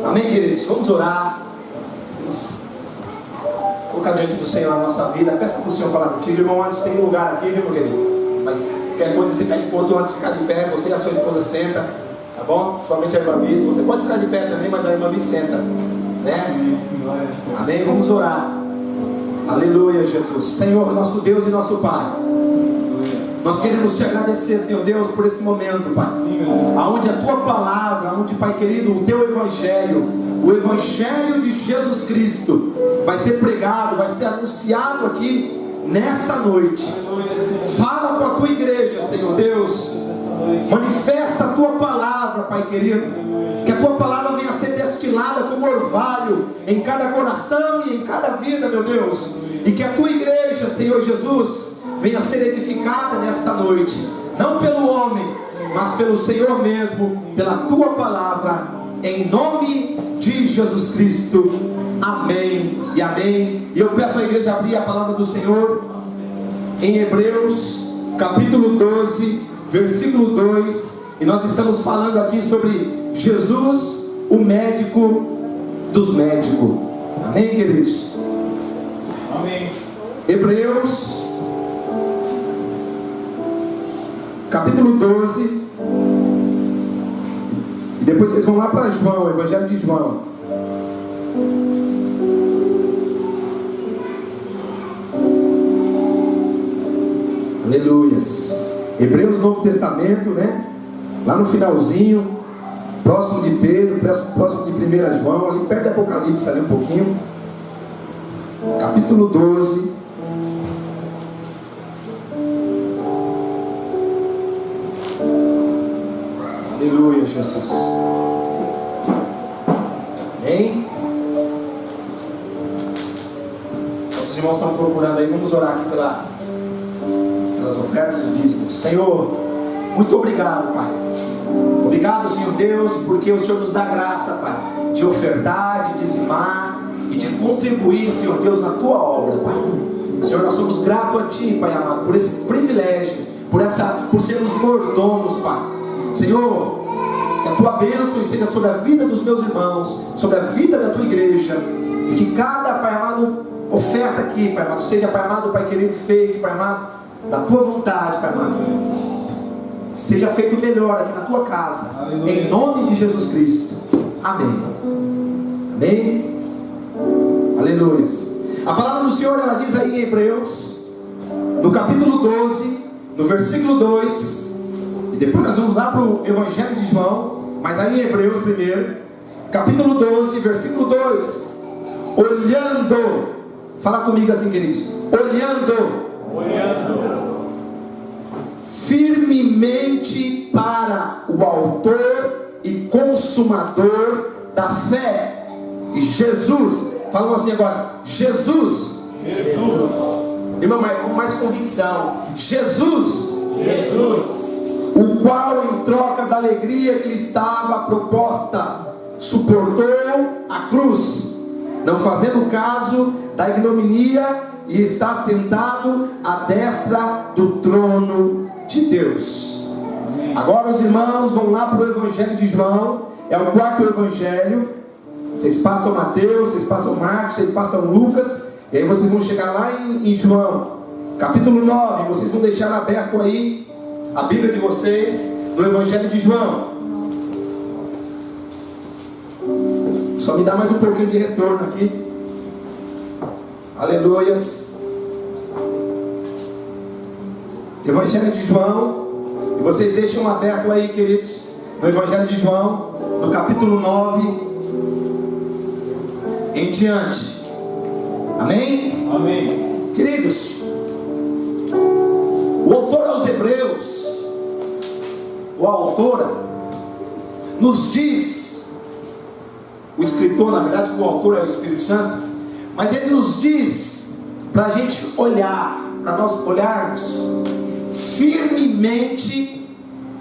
Amém, queridos? Vamos orar. Vamos colocar diante do Senhor a nossa vida. Peça para o Senhor falar contigo, irmão. Antes tem um lugar aqui, viu, meu querido? Mas qualquer coisa você pede para o outro antes de ficar de pé. Você e a sua esposa senta, tá bom? Principalmente a irmã Bis. Você pode ficar de pé também, mas a irmã Bis senta, né? Amém? Vamos orar. Aleluia, Jesus. Senhor, nosso Deus e nosso Pai, nós queremos te agradecer, Senhor Deus, por esse momento, Pai, aonde a tua palavra, aonde, Pai querido, o teu evangelho, o evangelho de Jesus Cristo vai ser pregado, vai ser anunciado aqui nessa noite. Fala com a tua igreja, Senhor Deus, manifesta a tua palavra, Pai querido, que a tua palavra venha a ser destilada como orvalho em cada coração e em cada vida, meu Deus, e que a tua igreja, Senhor Jesus, venha a ser edificada nesta noite, não pelo homem, mas pelo Senhor mesmo, pela tua palavra, em nome de Jesus Cristo. Amém e amém. E eu peço à igreja abrir a palavra do Senhor em Hebreus capítulo 12, versículo 2, e nós estamos falando aqui sobre Jesus, o médico dos médicos. Amém, queridos? Amém. Hebreus capítulo 12, e depois vocês vão lá para João, o Evangelho de João. Aleluias. Hebreus, Novo Testamento, né? Lá no finalzinho, próximo de Pedro, próximo de 1 João, ali perto do Apocalipse, ali um pouquinho. Capítulo 12. Aleluia, Jesus. Amém? Os irmãos estão procurando aí, vamos orar aqui pelas ofertas e dízimos. Senhor, muito obrigado, Pai. Obrigado, Senhor Deus, porque o Senhor nos dá graça, Pai, de ofertar, de dizimar e de contribuir, Senhor Deus, na tua obra, Pai. Senhor, nós somos gratos a Ti, Pai amado, por esse privilégio, por sermos mordomos, Pai. Senhor, que a tua bênção esteja sobre a vida dos meus irmãos, sobre a vida da tua igreja, e que cada, Pai amado, oferta aqui, Pai amado, seja, Pai amado, Pai querido, feito, Pai amado, da tua vontade, Pai amado, seja feito melhor aqui na tua casa. Aleluia. Em nome de Jesus Cristo. Amém. Amém. Aleluia. A palavra do Senhor, ela diz aí em Hebreus, no capítulo 12, no versículo 2, e depois nós vamos lá para o Evangelho de João, mas aí em Hebreus primeiro, capítulo 12, versículo 2, olhando, fala comigo assim, queridos, olhando firmemente para o autor e consumador da fé, Jesus. Falam assim agora, Jesus. Irmão, com mais convicção, Jesus, o qual em troca da alegria que lhe estava proposta, suportou a cruz, não fazendo caso da ignominia, e está sentado à destra do trono de Deus. Agora os irmãos vão lá para o Evangelho de João, é o quarto evangelho. Vocês passam Mateus, vocês passam Marcos, vocês passam Lucas, e aí vocês vão chegar lá em João, capítulo 9, vocês vão deixar aberto aí a Bíblia de vocês, no Evangelho de João. Só me dá mais um pouquinho de retorno aqui. Aleluias. Evangelho de João, e vocês deixam aberto aí, queridos, no Evangelho de João, no capítulo 9 em diante. Amém? Amém. Queridos, o autor aos Hebreus, ou a autora, nos diz, o escritor, na verdade, o autor é o Espírito Santo, mas ele nos diz para a gente olhar, para nós olharmos firmemente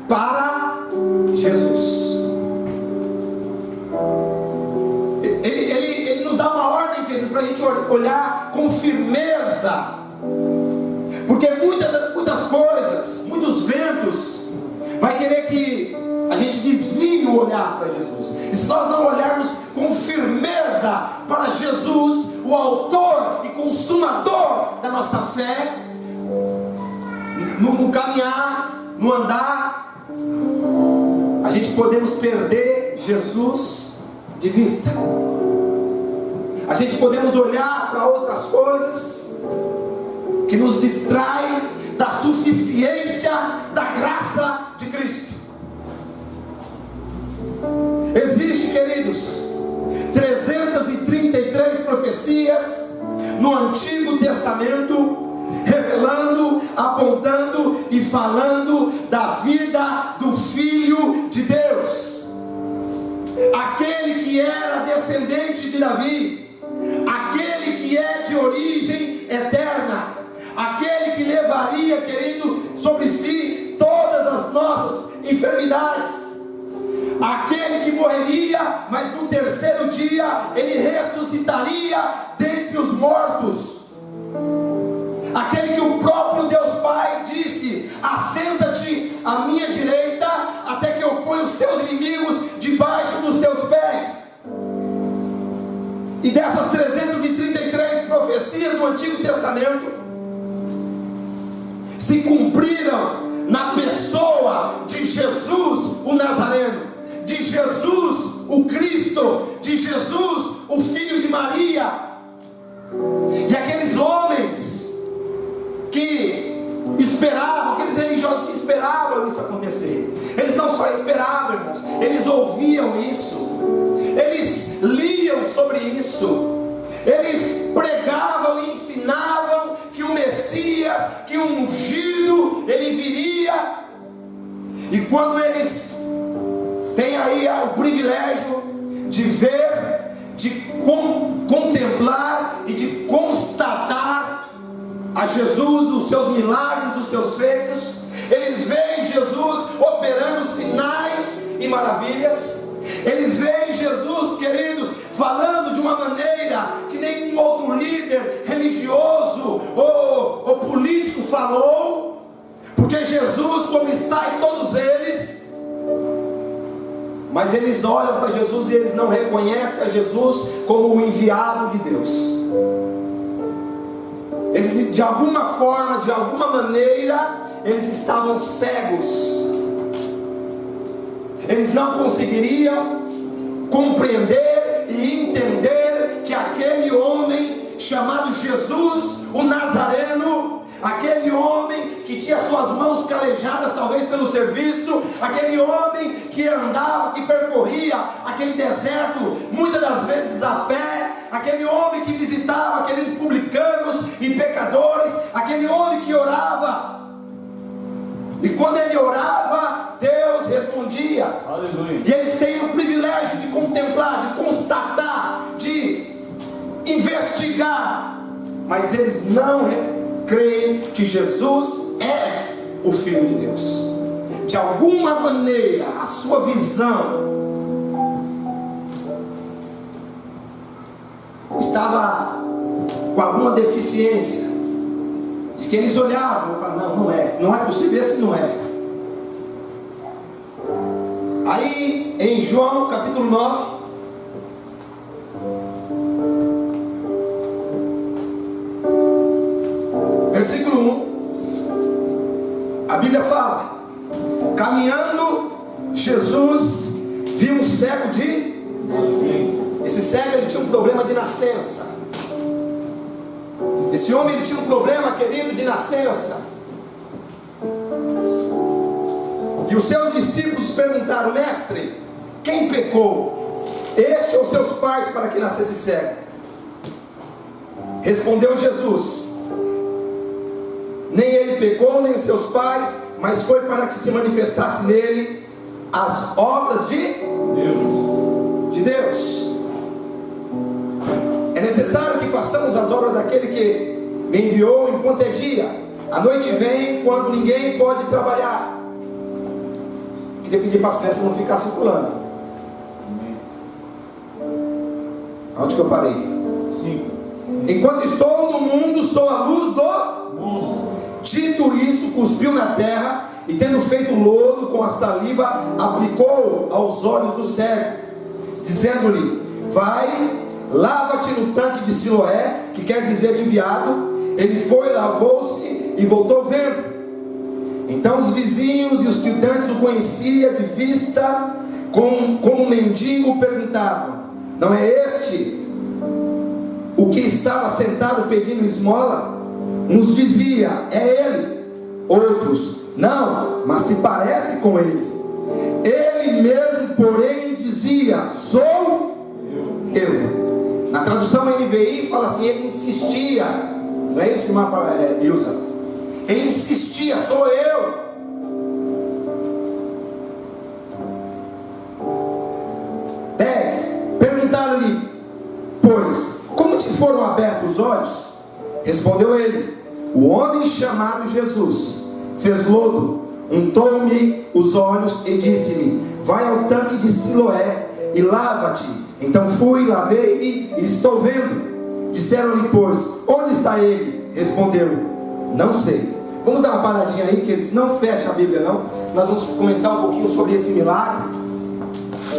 para Jesus. Ele nos dá uma ordem, querido, para a gente olhar com firmeza, porque muitas coisas, muitos ventos vai querer que a gente desvie o olhar para Jesus. E se nós não olharmos com no caminhar, no andar, a gente podemos perder Jesus de vista. A gente podemos olhar para outras coisas que nos distraem da suficiência da graça de Cristo. Existe, queridos, 333 profecias no Antigo Testamento, revelando, apontando e falando da vida do Filho de Deus, aquele que era descendente de Davi, aquele que é de origem eterna, aquele que levaria, querido, sobre si todas as nossas enfermidades, aquele que morreria, mas no terceiro dia ele ressuscitaria dentre os mortos, aquele que o próprio Deus Pai disse: assenta-te à minha direita, até que eu ponha os teus inimigos debaixo dos teus pés. E dessas 333 profecias do Antigo Testamento se cumpriram na pessoa de Jesus o Nazareno, de Jesus o Cristo, de Jesus o Filho de Maria. E aqueles homens que esperavam, aqueles religiosos que esperavam isso acontecer, eles não só esperavam, irmãos, eles ouviam isso, eles liam sobre isso, eles pregavam e ensinavam que o Messias, que o ungido, ele viria. E quando eles têm aí o privilégio de ver, de contemplar e de constatar a Jesus, os seus milagres, os seus feitos, eles veem Jesus operando sinais e maravilhas, eles veem Jesus, queridos, falando de uma maneira que nenhum outro líder religioso ou político falou, porque Jesus sobressai todos eles. Mas eles olham para Jesus e eles não reconhecem a Jesus como o enviado de Deus. Eles, de alguma forma, de alguma maneira, eles estavam cegos. Eles não conseguiriam compreender e entender que aquele homem chamado Jesus, o Nazareno, aquele homem que tinha suas mãos calejadas talvez pelo serviço, aquele homem que andava, que percorria aquele deserto muitas das vezes a pé, aquele homem que visitava aqueles publicanos e pecadores, aquele homem que orava, e quando ele orava, Deus respondia. Aleluia. E eles têm o privilégio de contemplar, de constatar, de investigar, mas eles não creem que Jesus é o Filho de Deus. De alguma maneira, a sua visão estava com alguma deficiência, de que eles olhavam e falavam: não é possível, esse não é. Aí em João capítulo 9, versículo 1, a Bíblia fala: caminhando Jesus viu um cego de nascença. Esse cego, ele tinha um problema de nascença. Esse homem, ele tinha um problema, querido, de nascença. E os seus discípulos perguntaram: mestre, quem pecou, este ou seus pais, para que nascesse cego? Respondeu Jesus: nem ele pecou, nem seus pais, mas foi para que se manifestasse nele as obras de Deus. É necessário que façamos as obras daquele que me enviou enquanto é dia. A noite vem quando ninguém pode trabalhar. Queria pedir para as crianças não ficar circulando. Onde que eu parei? Sim. Enquanto estou no mundo, sou a luz do mundo. Dito isso, cuspiu na terra e, tendo feito lodo com a saliva, aplicou aos olhos do cego, dizendo-lhe: vai, lava-te no tanque de Siloé, que quer dizer enviado. Ele foi, lavou-se e voltou vendo. Então os vizinhos e os que antes o conhecia de vista, como mendigo, perguntavam: não é este o que estava sentado pedindo esmola? Uns dizia: é ele. Outros: não, mas se parece com ele. Ele mesmo, porém, dizia: sou eu. Na tradução NVI fala assim: ele insistia. Não é isso que o mapa usa? Ele insistia: sou eu. Perguntaram-lhe, pois, como te foram abertos os olhos? Respondeu ele: o homem chamado Jesus fez lodo, untou-me os olhos e disse-me: vai ao tanque de Siloé e lava-te. Então fui, lavei-me e estou vendo. Disseram-lhe, pois, onde está ele? Respondeu: não sei. Vamos dar uma paradinha aí, que eles não fecham a Bíblia não. Nós vamos comentar um pouquinho sobre esse milagre,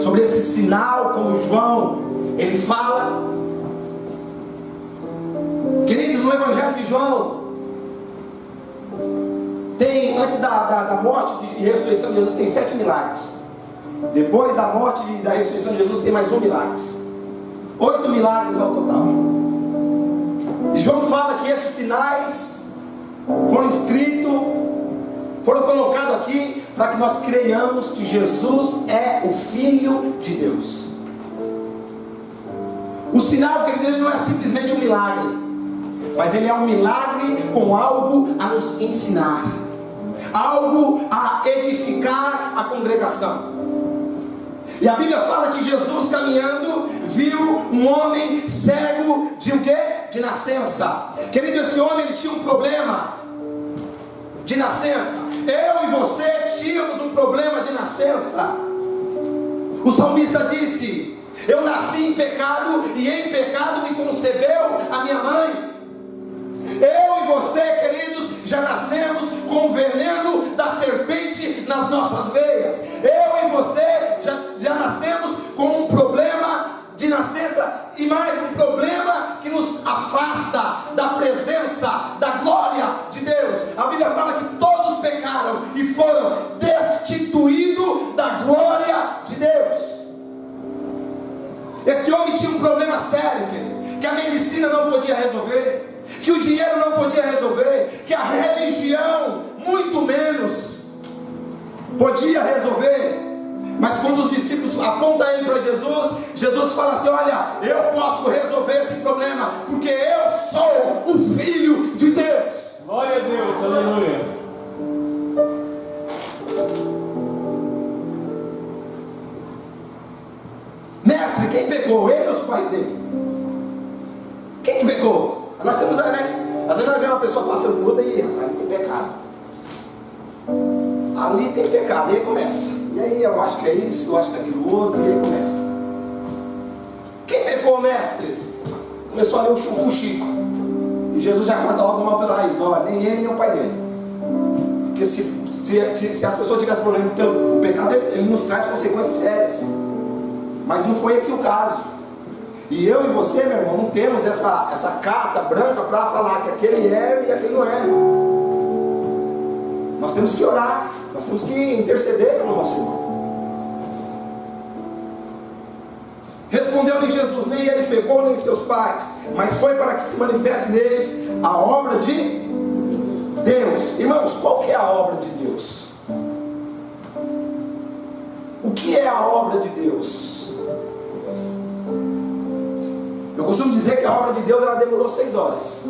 sobre esse sinal, como João, ele fala. Queridos, no Evangelho de João, tem, antes da morte e ressurreição de Jesus, tem 7 milagres. Depois da morte e da ressurreição de Jesus, tem mais 1 milagre. 8 milagres ao total. E João fala que esses sinais foram escritos, foram colocados aqui para que nós creiamos que Jesus é o Filho de Deus. O sinal, querido, ele não é simplesmente um milagre, mas ele é um milagre com algo a nos ensinar, algo a edificar a congregação. E a Bíblia fala que Jesus, caminhando, viu um homem cego de o quê? De nascença. Querido, esse homem ele tinha um problema de nascença. Eu e você tínhamos um problema de nascença. O salmista disse: eu nasci em pecado e em pecado me concebeu a minha mãe. Eu e você, queridos, já nascemos com o veneno da serpente nas nossas veias. Eu e você já nascemos com um problema de nascença, e mais um problema que nos afasta da presença, da glória de Deus. A Bíblia fala que todos pecaram e foram destituídos da glória de Deus. Esse homem tinha um problema sério, querido, que a medicina não podia resolver, que o dinheiro não podia resolver, que a religião muito menos podia resolver. Mas quando os discípulos apontam ele para Jesus, Jesus fala assim: olha, eu posso resolver esse problema, porque eu sou o Filho de Deus. Glória a Deus, aleluia. Mestre, quem pecou? Ele ou os pais dele? Quem pecou? Nós temos, né? Às vezes nós vemos uma pessoa passando por outra e ali tem pecado. Ali tem pecado, e aí começa. E aí eu acho que é isso, eu acho que é aquilo outro, e aí começa. Quem pecou, mestre? Começou ali o fuxico. E Jesus já corta logo mal pela raiz. Olha, nem ele nem o pai dele. Porque se as pessoas tivessem problema pelo pecado, ele nos traz consequências sérias. Mas não foi esse o caso. E eu e você, meu irmão, não temos essa carta branca para falar que aquele é e aquele não é. Nós temos que orar, nós temos que interceder pelo nosso irmão. Respondeu-lhe Jesus: nem ele pecou, nem seus pais, mas foi para que se manifeste neles a obra de Deus. Irmãos, qual que é a obra de Deus? O que é a obra de Deus? Eu costumo dizer que a obra de Deus ela demorou 6 horas.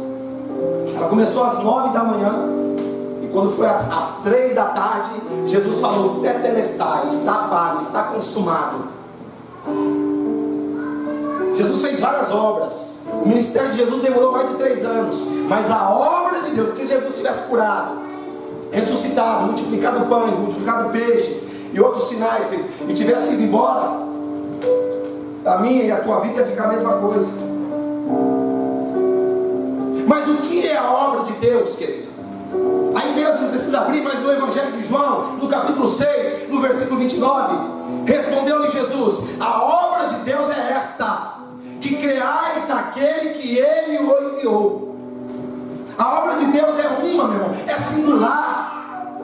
Ela começou às 9 da manhã. E quando foi às 3 da tarde, Jesus falou: tetelestai, está pago, está consumado. Jesus fez várias obras. O ministério de Jesus demorou mais de 3 anos. Mas a obra de Deus, porque Jesus tivesse curado, ressuscitado, multiplicado pães, multiplicado peixes e outros sinais, e tivesse ido embora, a minha e a tua vida ia ficar a mesma coisa. Mas o que é a obra de Deus, querido? Aí mesmo não precisa abrir, mas no Evangelho de João, no capítulo 6, no versículo 29, respondeu-lhe Jesus: a obra de Deus é esta, que creais naquele que Ele o enviou. A obra de Deus é uma, meu irmão, é singular.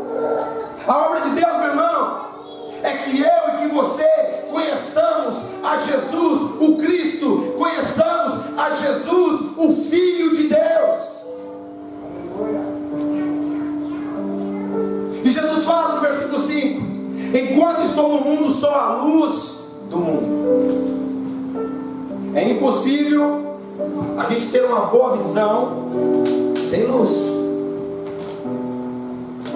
E Jesus fala no versículo 5: enquanto estou no mundo, sou a luz do mundo. É impossível a gente ter uma boa visão sem luz.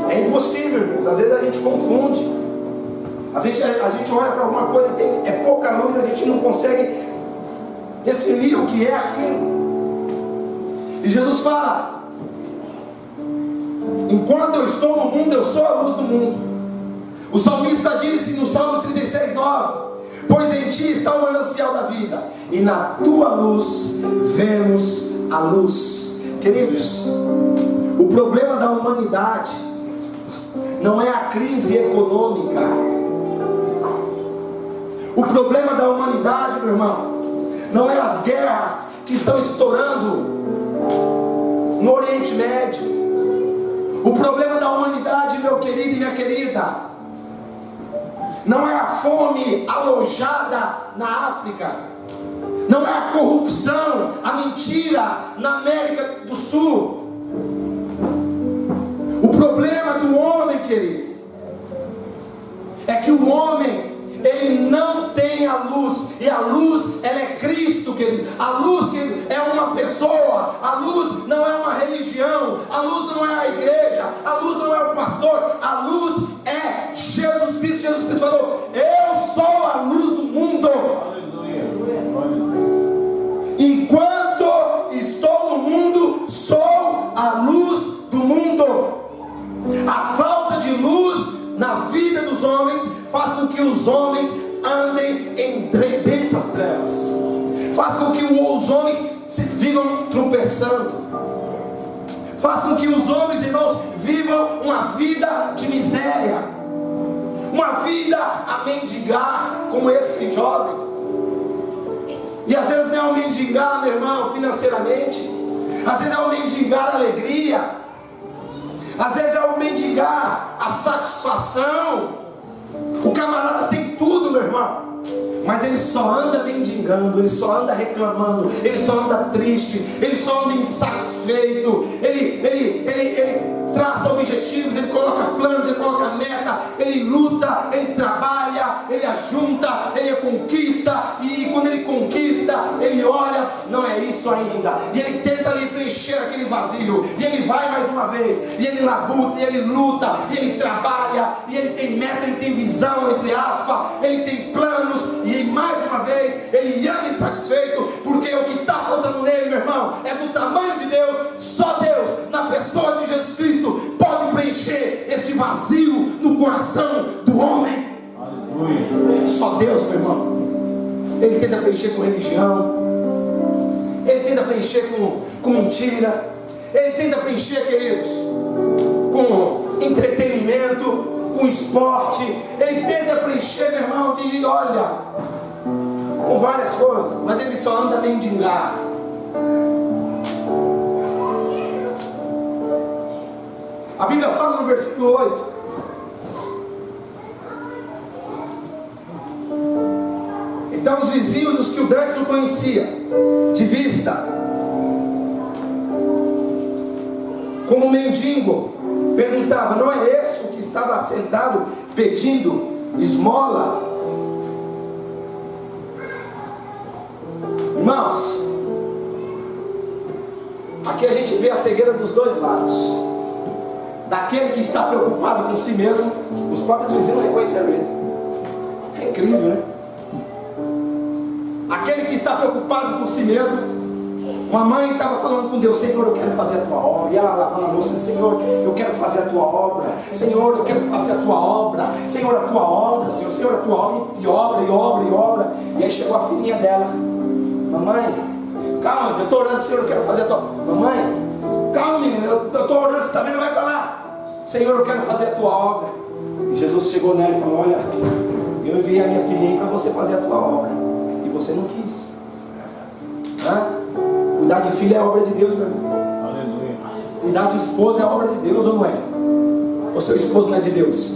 É impossível, irmãos. Às vezes a gente confunde. A gente olha para alguma coisa, é pouca luz, a gente não consegue definir o que é aquilo. E Jesus fala: enquanto eu estou no mundo, eu sou a luz do mundo. O salmista disse no Salmo 36:9: pois em ti está o manancial da vida, e na tua luz vemos a luz. Queridos, o problema da humanidade não é a crise econômica. O problema da humanidade, meu irmão, não é as guerras que estão estourando no Oriente Médio. O problema da humanidade, meu querido e minha querida, não é a fome alojada na África, não é a corrupção, a mentira na América do Sul. O problema do homem, querido, é que o homem, ele não tem a luz, e a luz, ela é Cristo, querido. A luz, querido, é uma pessoa. A luz não é uma religião, a luz não é a igreja, a luz não é o pastor, a luz é Jesus Cristo. Jesus Cristo falou: eu sou a luz do mundo. Aleluia. Enquanto estou no mundo, sou a luz do mundo. A falta de luz na vida dos homens faz com que os homens andem em densas trevas, faz com que os homens vivam tropeçando, faz com que os homens, irmãos, vivam uma vida de miséria, uma vida a mendigar, como esse jovem. E às vezes não é o mendigar, meu irmão, financeiramente, às vezes é o mendigar alegria, às vezes é o mendigar a satisfação. O camarada tem tudo, meu irmão, mas ele só anda mendigando, ele só anda reclamando, ele só anda triste, ele só anda insatisfeito. Ele traça objetivos, ele coloca planos, ele coloca meta, ele luta, ele trabalha, ele ajunta, ele conquista, e quando ele conquista, ele olha, não é isso ainda, e ele tenta ali preencher aquele vazio, e ele vai mais uma vez, e ele labuta, e ele luta, e ele trabalha, e ele tem meta, ele tem visão, entre aspas, ele tem planos, e mais uma vez, ele anda insatisfeito, porque o que está faltando nele, meu irmão, é do tamanho de Deus. Só Deus, na pessoa de Jesus Cristo, pode preencher este vazio no coração do homem. Aleluia. Só Deus, meu irmão. Ele tenta preencher com religião, ele tenta preencher com mentira, ele tenta preencher, queridos, com entretenimento, com esporte, ele tenta preencher, meu irmão, de olha, com várias coisas, mas ele só anda a mendigar. A Bíblia fala no versículo 8: então os vizinhos, os que o dantes não conhecia de vista, como mendigo, perguntava: não é este o que estava sentado pedindo esmola? Irmãos, aqui a gente vê a cegueira dos dois lados. Daquele que está preocupado com si mesmo, os próprios vizinhos reconheceram ele. É incrível, né? Aquele que está preocupado com si mesmo, uma mãe estava falando com Deus: Senhor, eu quero fazer a tua obra. E ela lavando a louça: Senhor, eu quero fazer a tua obra. Senhor, eu quero fazer a tua obra. Senhor, a tua obra. Senhor, a tua obra. E obra, e obra, e obra. E aí chegou a filhinha dela: mamãe, calma, eu estou orando, Senhor, eu quero fazer a tua obra. Mamãe, calma, menina, eu estou orando, você também não vai para lá. Senhor, eu quero fazer a tua obra. E Jesus chegou nela e falou: olha, eu enviei a minha filhinha para você fazer a tua obra, e você não quis. Cuidar de filho é obra de Deus, meu irmão. Aleluia. Cuidar de esposa é obra de Deus, ou não é? Ou seu esposo não é de Deus?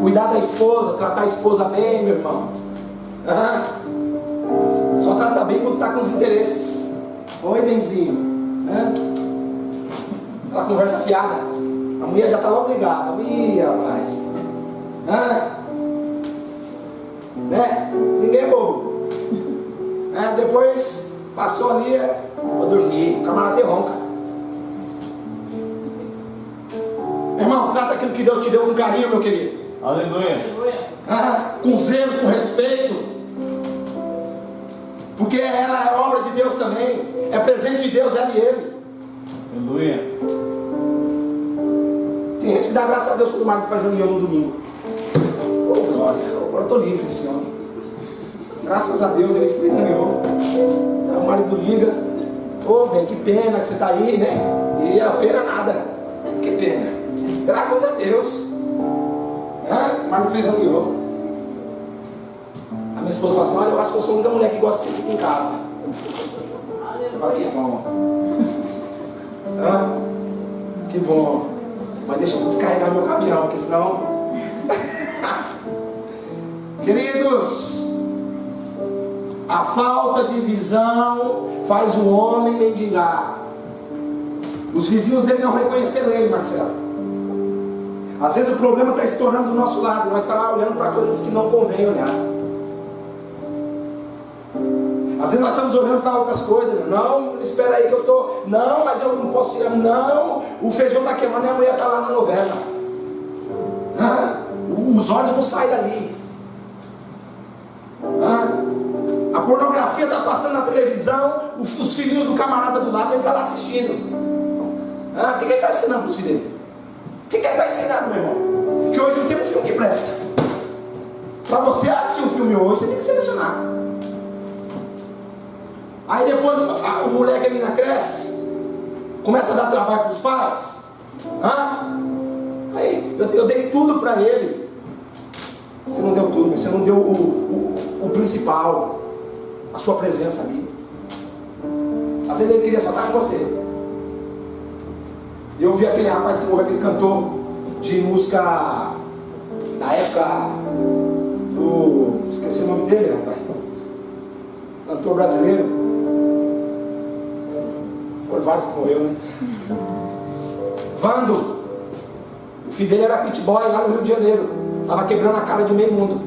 Cuidar da esposa, tratar a esposa bem, meu irmão. Só trata bem quando está com os interesses. Oi, benzinho. Aquela conversa fiada. A mulher já está logo ligada. Ih, rapaz. Né? Ninguém é bobo. Depois passou ali, vou dormir. O camarada te ronca. Meu irmão, trata aquilo que Deus te deu com carinho, meu querido. Aleluia. Com zelo, com respeito. Porque ela é obra de Deus também. É presente de Deus, ela e ele. Aleluia. Tem gente que dá graças a Deus quando o marido faz reunião no domingo. Oh, glória, agora eu estou livre desse homem. Graças a Deus ele fez reunião. Aí o marido liga. Ô, bem, que pena que você está aí, né? E a pena nada. Que pena. Graças a Deus. O marido fez reunião. A minha esposa fala assim: olha, eu acho que eu sou a única mulher que gosta que você fique em casa. Olha que bom. Que bom. Mas deixa eu descarregar meu caminhão, porque senão... Queridos, a falta de visão faz o homem mendigar. Os vizinhos dele não reconheceram ele, Marcelo. Às vezes o problema está se tornando do nosso lado. Nós estamos olhando para coisas que não convém olhar. Às vezes nós estamos olhando para outras coisas. Não, espera aí que eu estou. Não, mas eu não posso ir. Não, o feijão está queimando e a mulher está lá na novela. Os olhos não saem dali. A pornografia está passando na televisão. Os filhinhos do camarada do lado, ele está lá assistindo. O que ele está ensinando para os filhos dele? O que ele está ensinando, meu irmão? Que hoje não tem um filme que presta. Para você assistir um filme hoje, você tem que selecionar. Aí depois o moleque ainda cresce, começa a dar trabalho para os pais. Aí eu dei tudo para ele. Você não deu tudo, você não deu o principal, a sua presença ali. Às vezes ele queria só estar com você. Eu vi aquele rapaz que morreu, aquele cantor de música da época do... esqueci o nome dele, rapaz. Cantor brasileiro. Foram vários que morreu, né? Vando. O filho dele era pit boy lá no Rio de Janeiro. Estava quebrando a cara de meio mundo.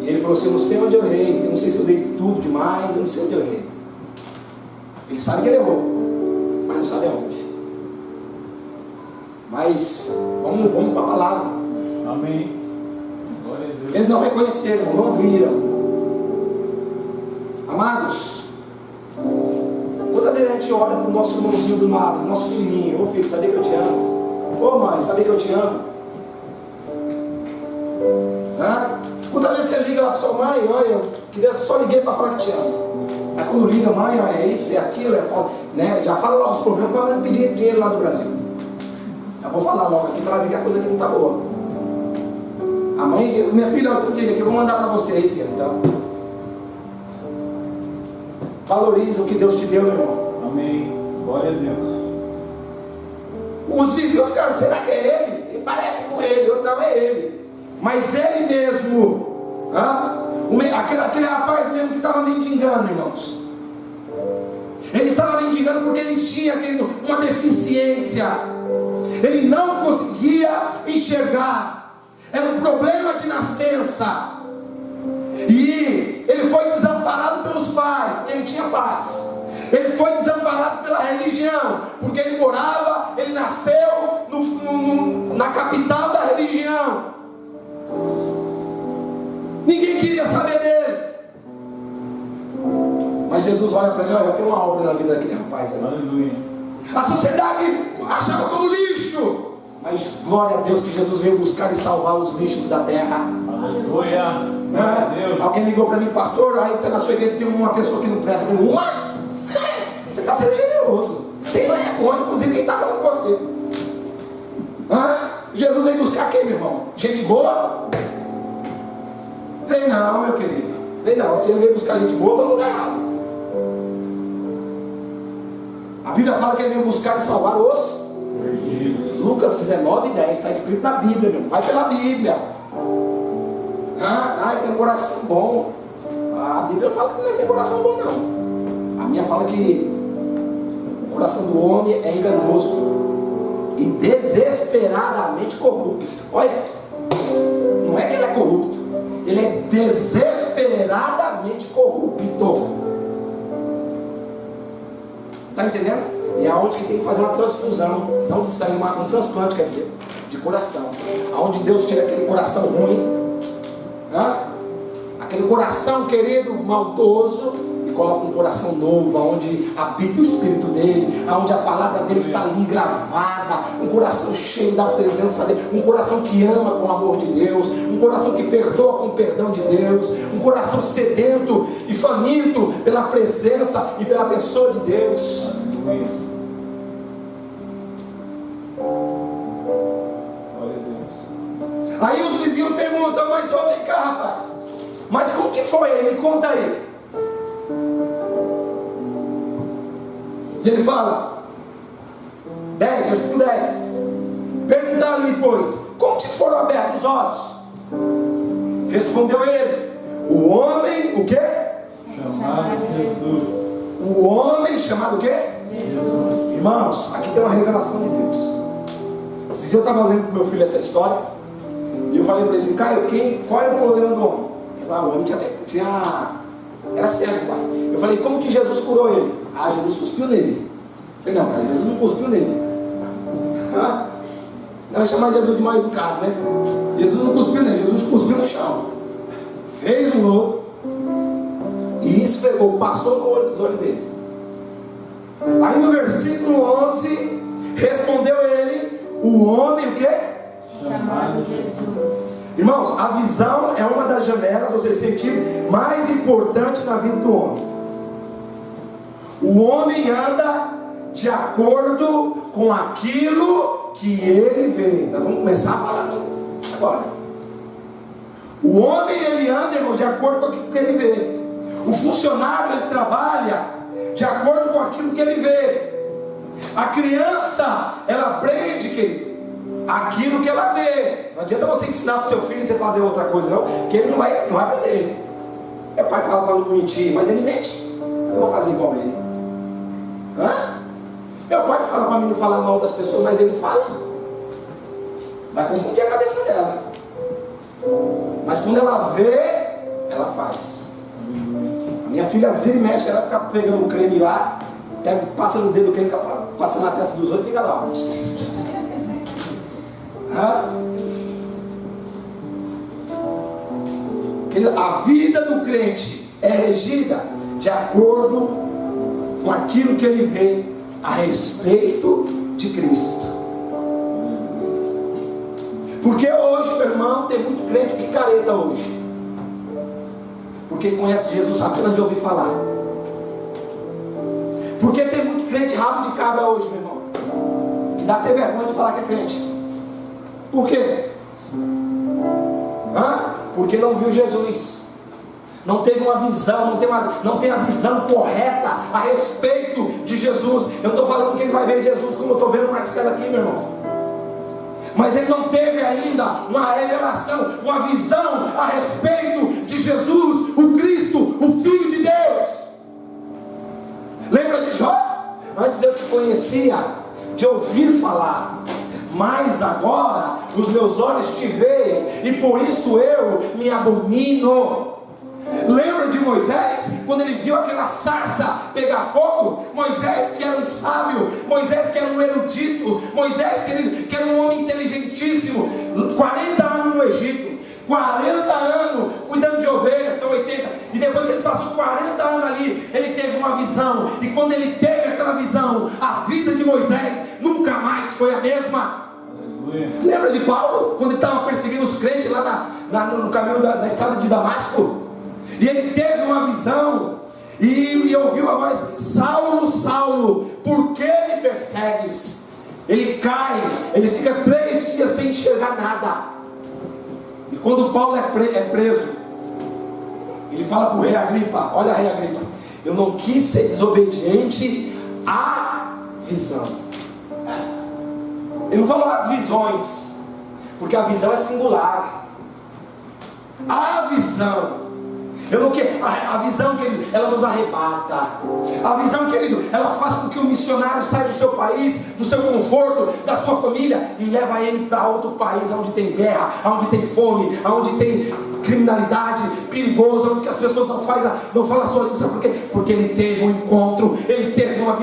E ele falou assim: eu não sei onde eu errei. Eu não sei se eu dei tudo demais. Eu não sei onde eu errei. Ele sabe que ele errou, mas não sabe aonde. Mas vamos para a palavra. Amém. Glória a Deus. Eles não reconheceram, não viram. Amados, quantas vezes a gente olha para o nosso irmãozinho do lado, nosso filhinho: ô filho, sabia que eu te amo? Ô mãe, sabia que eu te amo? Quantas vezes você liga lá para sua mãe: olha, eu queria, só liguei para falar que te amo. Aí quando liga: mãe, é isso, é aquilo, né? Já fala logo os problemas para não pedir dinheiro lá do Brasil. Já vou falar logo aqui para ver que a coisa aqui não está boa. A mãe: minha filha, outro dia aqui, eu vou mandar para você aí, filha. Então, valoriza o que Deus te deu, meu irmão. Amém. Glória a Deus. Os vizinhos ficaram: será que é ele? Ele parece com ele. Eu: não, é ele. Mas ele mesmo, aquele rapaz mesmo que estava mendigando, irmãos. Ele estava mendigando porque ele tinha uma deficiência. Ele não conseguia enxergar. Era um problema de nascença. E ele foi desamparado pelos pais, porque ele tinha pais. Ele foi desamparado pela religião, porque ele morava, ele nasceu na capital da religião. Ninguém queria saber dele. Mas Jesus olha para ele: olha, tem uma obra na vida daquele rapaz aí. Aleluia. A sociedade achava como lixo. Mas glória a Deus que Jesus veio buscar e salvar os lixos da terra. Aleluia. Alguém ligou para mim: pastor, aí na sua igreja tem uma pessoa que não presta. Eu falei: uma? Você está sendo generoso. Tem bom, inclusive quem está falando com você. Jesus veio buscar quem, meu irmão? Gente boa? Vem não, meu querido. Vem não. Se ele veio buscar gente boa, está no lugar errado. A Bíblia fala que ele veio buscar e salvar os perdidos. Lucas 19:10, está escrito na Bíblia, meu. Vai pela Bíblia. Ele tem um coração bom. A Bíblia fala que não tem coração bom, não. A minha fala que o coração do homem é enganoso e desesperadamente corrupto. Olha, não é que ele é corrupto, ele é desesperadamente corrupto. Está entendendo? E é onde que tem que fazer uma transfusão, não de sangue, um transplante, quer dizer, de coração. Aonde Deus tira aquele coração ruim, aquele coração querido, maldoso, e coloca um coração novo, aonde habita o Espírito dele, aonde a palavra dele está ali gravada, um coração cheio da presença dele, um coração que ama com o amor de Deus, um coração que perdoa com o perdão de Deus, um coração sedento e faminto pela presença e pela pessoa de Deus. Aí os vizinhos perguntam, mas vem cá, rapaz, mas como que foi aí? Me conta aí. E ele fala, 10, versículo 10. Perguntaram-lhe, pois, como te foram abertos os olhos? Respondeu ele, o homem, o quê? Chamado Jesus. O homem chamado o quê? Jesus. Irmãos, aqui tem uma revelação de Deus. Esse dia eu estava lendo para o meu filho essa história, e eu falei para ele assim, Caio, qual era o problema do homem? Ele falou, o homem era cego, pai. Eu falei, como que Jesus curou ele? Ah, Jesus cuspiu nele. Eu falei, não, cara, Jesus não cuspiu nele. Não, chamar Jesus de mal educado, né? Jesus não cuspiu nele, Jesus cuspiu no chão. Fez um lodo e esfregou, passou no olho dos olhos deles. Aí no versículo 11, respondeu ele, o homem, o quê? Chamado Jesus. Irmãos, a visão é uma das janelas, ou seja, sentido mais importante na vida do homem. O homem anda de acordo com aquilo que ele vê. Nós vamos começar a falar agora. O homem, ele anda, irmão, de acordo com aquilo que ele vê. O funcionário, ele trabalha de acordo com aquilo que ele vê. A criança, ela aprende, querido, aquilo que ela vê. Não adianta você ensinar para o seu filho e você fazer outra coisa, não, que ele não vai aprender. Meu pai fala para não mentir, mas ele mente. Eu vou fazer igual a ele. Meu pai fala para mim não falar mal das pessoas, mas ele fala. Vai confundir a cabeça dela. Mas quando ela vê, ela faz. A minha filha às vezes e mexe, ela fica pegando um creme lá, passa no dedo, o creme passa na testa dos outros e fica lá. A vida do crente é regida de acordo com aquilo que ele vê a respeito de Cristo. Porque hoje, meu irmão, tem muito crente picareta hoje, porque conhece Jesus apenas de ouvir falar. Porque tem muito crente rabo de cabra hoje, meu irmão, que dá até vergonha de falar que é crente. Por quê? Porque não viu Jesus, não teve uma visão, não tem a visão correta a respeito de Jesus. Eu estou falando que ele vai ver Jesus como eu estou vendo o Marcelo aqui, meu irmão, mas ele não teve ainda uma revelação, uma visão a respeito de Jesus, o Cristo, o Filho de Deus. Lembra de Jó? Antes eu te conhecia de ouvir falar, mas agora os meus olhos te veem, e por isso eu me abomino. Lembra de Moisés, quando ele viu aquela sarça pegar fogo? Moisés, que era um sábio, Moisés, que era um erudito, Moisés, que era um homem inteligentíssimo, 40 anos no Egito, 40 anos cuidando de ovelhas, são 80, e depois que ele passou 40 anos ali, ele teve uma visão, e quando ele teve aquela visão, a vida de Moisés nunca mais foi a mesma. Aleluia. Lembra de Paulo, quando ele estava perseguindo os crentes lá no caminho da estrada de Damasco? E ele teve uma visão, e ouviu a voz: Saulo, Saulo, por que me persegues? Ele cai, ele fica 3 dias sem enxergar nada. E quando Paulo é preso, ele fala para o rei Agripa: olha, rei Agripa, eu não quis ser desobediente à visão. Ele não falou as visões, porque a visão é singular. A visão. Eu não quero. A visão, querido, ela nos arrebata. A visão, querido, ela faz com que o missionário saia do seu país, do seu conforto, da sua família, e leva ele para outro país, onde tem guerra, onde tem fome, onde tem criminalidade, perigoso, onde as pessoas não falam a sua língua. Sabe por quê? Porque ele teve um encontro, ele teve uma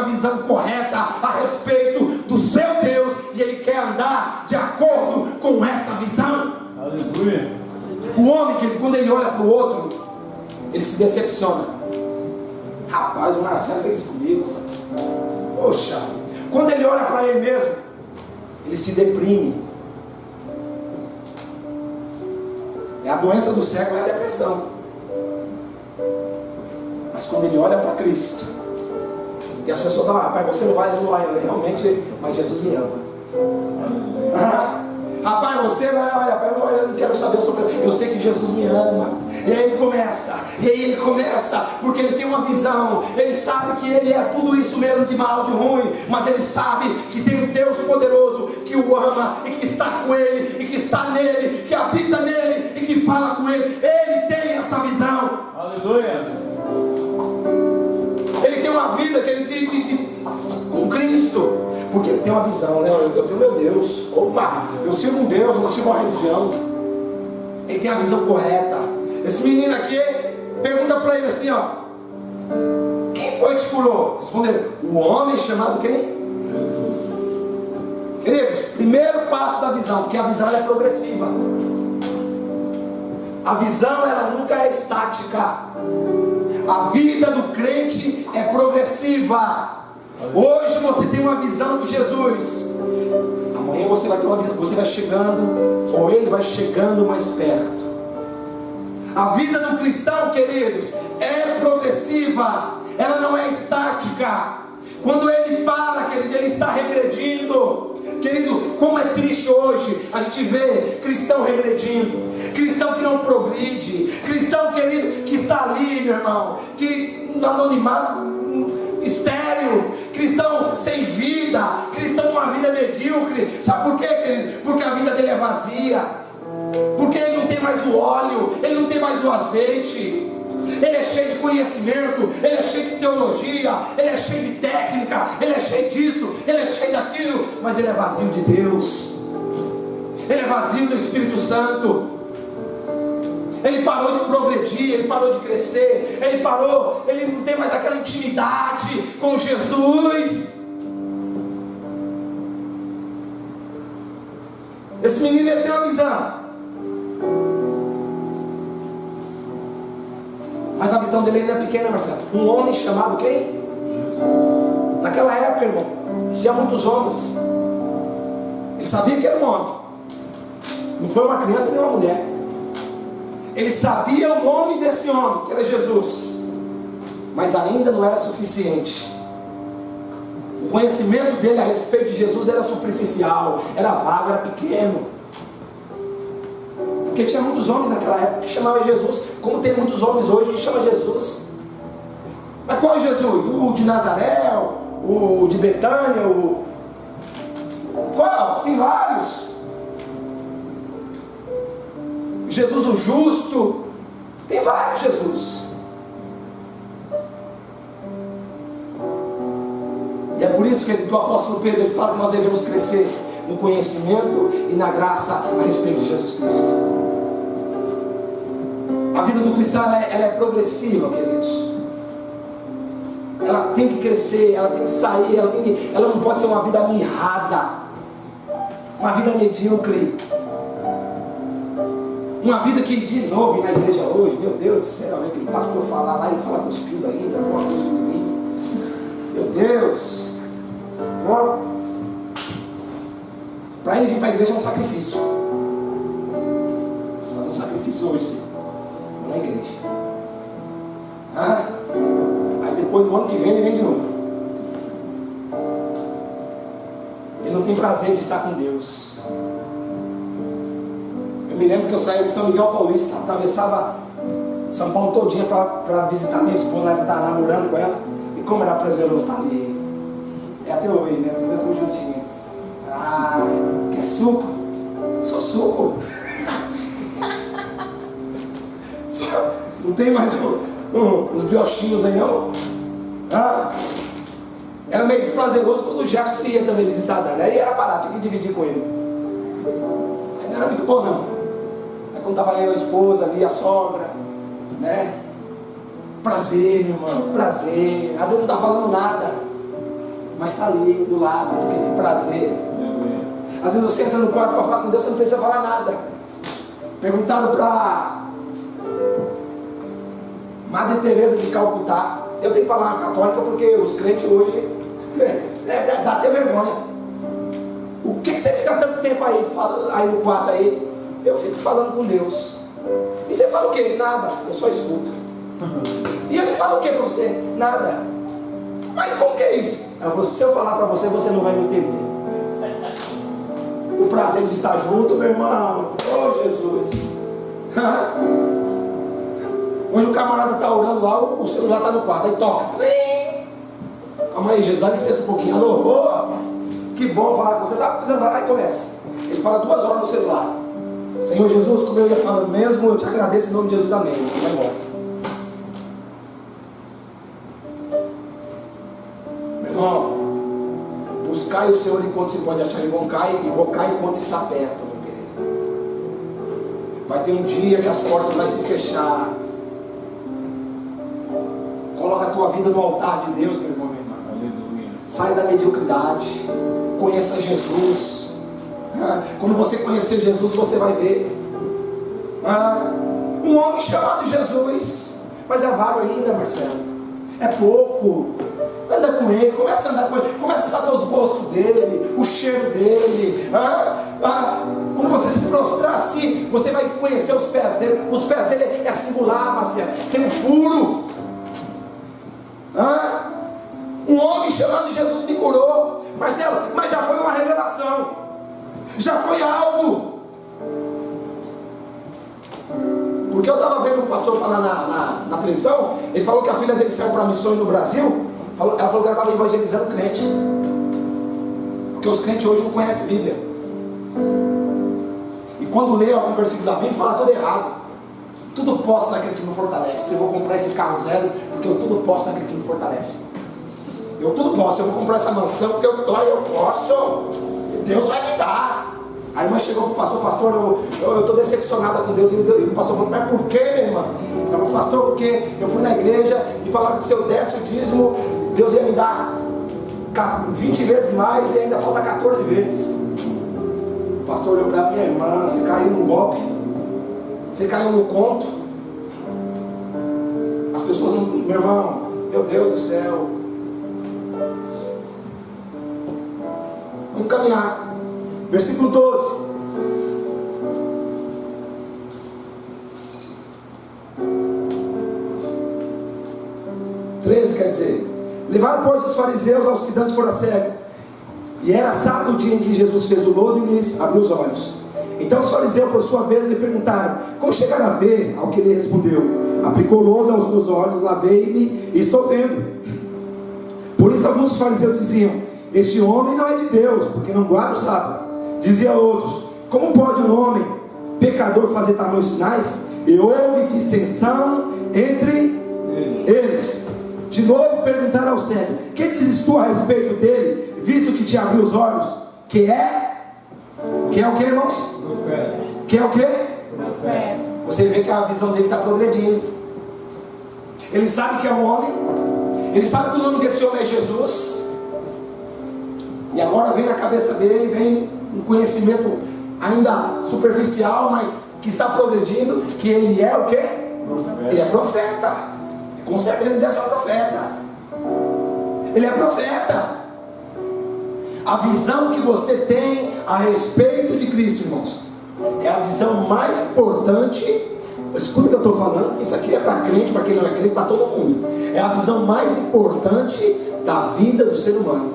visão correta a respeito do seu Deus, e ele quer andar de acordo com esta visão. Aleluia. O homem, quando ele olha para o outro, ele se decepciona. Rapaz, o Marcelo fez isso comigo. Poxa, quando ele olha para ele mesmo, ele se deprime. É a doença do século, é a depressão. Mas quando ele olha para Cristo, e as pessoas falam: rapaz, você não vai realmente, mas Jesus me ama. Rapaz, você vai, eu não quero saber sobre. Eu sei que Jesus me ama. E aí ele começa, porque ele tem uma visão. Ele sabe que ele é tudo isso mesmo, de mal, de ruim. Mas ele sabe que tem um Deus poderoso que o ama, e que está com ele, e que está nele, que habita nele, e que fala com ele. Ele tem essa visão. Aleluia. Ele tem uma vida que ele com Cristo. Porque ele tem uma visão, né? Eu tenho meu Deus. Opa, eu sirvo um Deus, eu não sirvo uma religião. Ele tem a visão correta. Esse menino aqui, pergunta para ele assim, ó: quem foi que te curou? Responderam: um homem chamado quem? Jesus. Queridos, primeiro passo da visão, porque a visão ela é progressiva. A visão ela nunca é estática. A vida do crente é progressiva. Hoje você tem uma visão de Jesus. Amanhã você vai ter uma visão, você vai chegando, ou ele vai chegando mais perto. A vida do cristão, queridos, é progressiva. Ela não é estática. Quando ele para, querido, ele está regredindo. Querido, como é triste hoje a gente vê cristão regredindo, cristão que não progride, cristão, querido, que está ali, meu irmão, que no anonimato, estéril, cristão sem vida, cristão com uma vida medíocre. Sabe por quê, querido? Porque a vida dele é vazia, porque ele não tem mais o óleo, ele não tem mais o azeite. Ele é cheio de conhecimento, ele é cheio de teologia, ele é cheio de técnica, ele é cheio disso, ele é cheio daquilo, mas ele é vazio de Deus, ele é vazio do Espírito Santo. Ele parou de progredir, ele parou de crescer, ele não tem mais aquela intimidade com Jesus. Esse menino, ele tem uma visão, mas a visão dele ainda é pequena, Marcelo. Um homem chamado quem? Jesus. Naquela época, irmão, tinha muitos homens. Ele sabia que era um homem, não foi uma criança nem uma mulher. Ele sabia o nome desse homem, que era Jesus, mas ainda não era suficiente. O conhecimento dele a respeito de Jesus era superficial, era vago, era pequeno. Porque tinha muitos homens naquela época que chamavam Jesus, como tem muitos homens hoje que chamam Jesus. Mas qual é Jesus? O de Nazaré, o de Betânia, qual? Tem vários. Jesus o justo, tem vários Jesus. E é por isso que o apóstolo Pedro ele fala que nós devemos crescer no conhecimento e na graça a respeito de Jesus Cristo. A vida do cristão ela é progressiva, queridos. Ela tem que crescer, ela tem que sair, ela não pode ser uma vida mirrada, uma vida medíocre, uma vida que, de novo, na igreja hoje, meu Deus do céu, aquele pastor falar lá, ele fala cuspido ainda, agora cuspido em mim. Meu Deus, para ele vir para a igreja é um sacrifício. Você fazer um sacrifício hoje, sim, na igreja. Aí depois do ano que vem ele vem de novo. Ele não tem prazer de estar com Deus. Eu me lembro que eu saía de São Miguel Paulista, atravessava São Paulo todinha para visitar minha esposa, que estava namorando com ela. E como era prazeroso estar ali. É até hoje, né? Nós estamos juntinhos. Quer suco? Só suco. tem mais uns biochinhos aí não? Era meio desprazeroso quando o Jefferson ia também visitar a Dani. Aí era parar, tinha que dividir com ele. Aí não era muito bom não. Aí quando estava eu, a esposa ali, a sogra, né? Prazer, meu irmão, prazer. Às vezes não está falando nada, mas está ali do lado, porque tem prazer. Às vezes você entra no quarto para falar com Deus, você não precisa falar nada. Perguntaram para Madre Teresa de Calcutá. Eu tenho que falar uma católica porque os crentes hoje dá até vergonha. O que você fica tanto tempo aí no quarto aí? Eu fico falando com Deus. E você fala o quê? Nada, eu só escuto. E ele fala o quê para você? Nada. Mas como que é isso? Se eu falar para você, você não vai me entender. O prazer de estar junto, meu irmão. Oh Jesus. Hoje o camarada está orando lá, o celular está no quarto, aí toca. Calma aí, Jesus, dá licença um pouquinho. Alô, ô, rapaz, que bom falar com você. Está precisando falar? Aí começa. Ele fala 2 horas no celular. Senhor Jesus, como eu ia falando mesmo, eu te agradeço em nome de Jesus, amém. E vai embora. Meu irmão, buscai o Senhor enquanto se pode achar, invocai enquanto está perto, meu querido. Vai ter um dia que as portas vão se fechar. Coloca a tua vida no altar de Deus, meu irmão, minha irmã. Aleluia. Sai da mediocridade. Conheça Jesus. Quando você conhecer Jesus, você vai ver um homem chamado Jesus. Mas é vago ainda, Marcelo. É pouco. Anda com ele, começa a andar com ele, começa a saber os gostos dele, o cheiro dele. Quando você se prostrar assim, você vai conhecer os pés dele. Os pés dele é singular, Marcelo. Tem um furo. Um homem chamado Jesus me curou, Marcelo, mas já foi uma revelação, já foi algo. Porque eu estava vendo um pastor falar na televisão. Ele falou que a filha dele saiu para missões no Brasil. Ela falou que ela estava evangelizando crente, porque os crentes hoje não conhecem a Bíblia, e quando lê algum versículo da Bíblia, fala tudo errado. Tudo posso naquele que me fortalece. Eu vou comprar esse carro zero, porque eu tudo posso naquele que me fortalece. Eu tudo posso. Eu vou comprar essa mansão, porque eu posso. Deus vai me dar. A irmã chegou para o pastor, eu estou decepcionada com Deus. E o pastor falou, mas por quê, minha irmã? Eu falei, pastor, porque eu fui na igreja e falaram que se eu desse o dízimo, Deus ia me dar 20 vezes mais e ainda falta 14 vezes. O pastor olhou para minha irmã, você caiu num golpe, você caiu no conto. As pessoas não, meu irmão, meu Deus do céu. Vamos caminhar. Versículo 12. Quer dizer, levaram, pois, os fariseus aos que dantes fora cego. E era sábado o dia em que Jesus fez o lodo e lhes abriu os olhos. Então os fariseus, por sua vez, lhe perguntaram: como chegaram a ver? Ao que ele respondeu: aplicou lodo aos meus olhos, lavei-me e estou vendo. Por isso alguns dos fariseus diziam: este homem não é de Deus, porque não guarda o sábado. Dizia outros: como pode um homem pecador fazer tamanhos sinais? E houve dissensão entre eles. De novo perguntaram ao cego: que dizes tu a respeito dele, visto que te abriu os olhos? Que é o que, irmãos? Profeta. Que é o que? Profeta. Você vê que a visão dele está progredindo. Ele sabe que é um homem. Ele sabe que o nome desse homem é Jesus. E agora vem na cabeça dele, vem um conhecimento ainda superficial, mas que está progredindo, que ele é o que? Ele é profeta. Com certeza ele deve ser um profeta. Ele é profeta. A visão que você tem a respeito de Cristo, irmãos, é a visão mais importante. Escuta o que eu estou falando. Isso aqui é para crente, para quem não é crente, para todo mundo. É a visão mais importante da vida do ser humano,